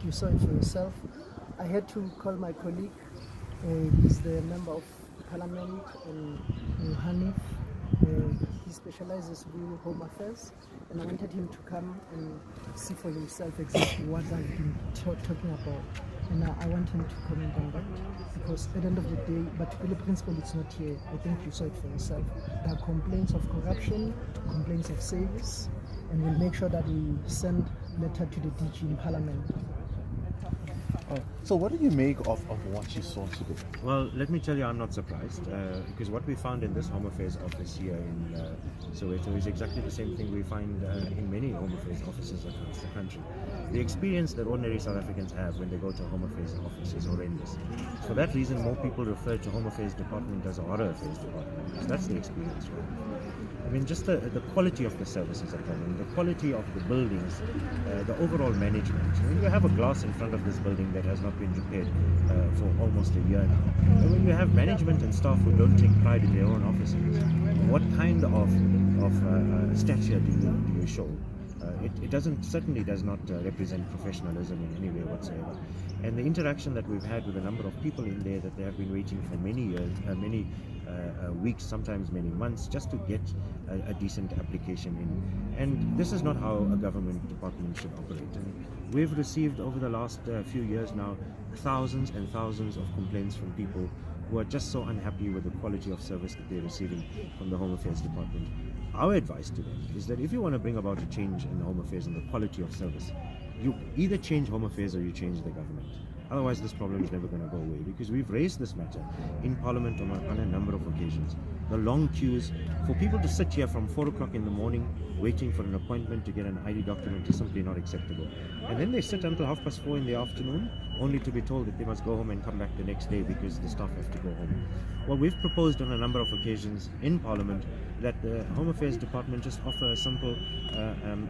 You saw it for yourself. I had to call my colleague. He's the member of parliament in Haniff. He specializes in home affairs, and I wanted him to come and see for himself exactly what I've been talking about. And I want him to comment on that, because at the end of the day, but the principle is not here. I think you saw it for yourself. There are complaints of corruption, complaints of service, and we'll make sure that we send letter to the DG in parliament. So what do you make of what you saw today? Well, let me tell you, I'm not surprised, because what we found in this Home Affairs office here in Soweto is exactly the same thing we find in many Home Affairs offices across the country. The experience that ordinary South Africans have when they go to a Home Affairs office is horrendous. For that reason, more people refer to Home Affairs Department as a horror affairs department, because that's the experience, right? I mean, just the quality of the services are problem, the quality of the buildings, the overall management. I mean, you have a glass in front of this building that has not been repaired for almost a year now. And when you have management and staff who don't take pride in their own offices, what kind of stature do you show? It certainly does not represent professionalism in any way whatsoever. And the interaction that we've had with a number of people in there, that they have been waiting for many years, many weeks, sometimes many months, just to get a decent application in. And this is not how a government department should operate. And we've received over the last few years now thousands and thousands of complaints from people who are just so unhappy with the quality of service that they're receiving from the Home Affairs Department. Our advice to them is that if you want to bring about a change in Home Affairs and the quality of service, you either change Home Affairs or you change the government. Otherwise, this problem is never going to go away, because we've raised this matter in Parliament on a number of occasions. The long queues for people to sit here from 4 o'clock in the morning waiting for an appointment to get an ID document is simply not acceptable. And then they sit until 4:30 in the afternoon, only to be told that they must go home and come back the next day because the staff have to go home. Well, we've proposed on a number of occasions in Parliament that the Home Affairs Department just offer a simple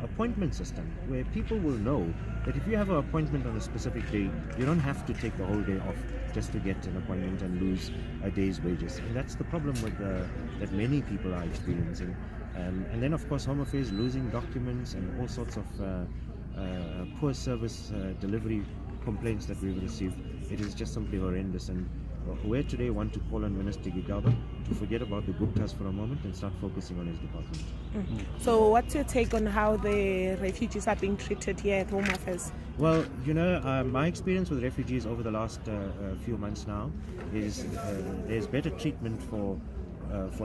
appointment system where people will know that if you have an appointment on a specific day, you don't have to take the whole day off just to get an appointment and lose a day's wages. And that's the problem with that many people are experiencing. And then, of course, Home Affairs losing documents and all sorts of poor service delivery complaints that we've received. It is just simply horrendous. And we today want to call on Minister Gigaba to forget about the Guptas for a moment and start focusing on his department. So what's your take on how the refugees are being treated here at Home Affairs? Well, my experience with refugees over the last few months now is there's better treatment for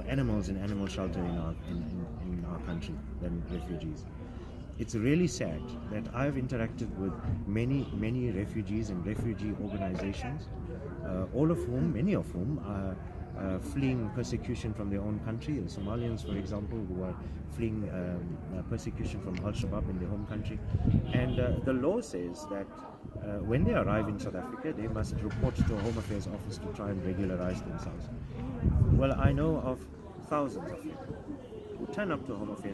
animals in animal shelter in our country than refugees. It's really sad that I've interacted with many refugees and refugee organizations, many of whom are fleeing persecution from their own country. The Somalians, for example, who are fleeing persecution from Al-Shabaab in their home country. And the law says that when they arrive in South Africa, they must report to a Home Affairs office to try and regularize themselves. Well, I know of thousands of them who turn up to Home Affairs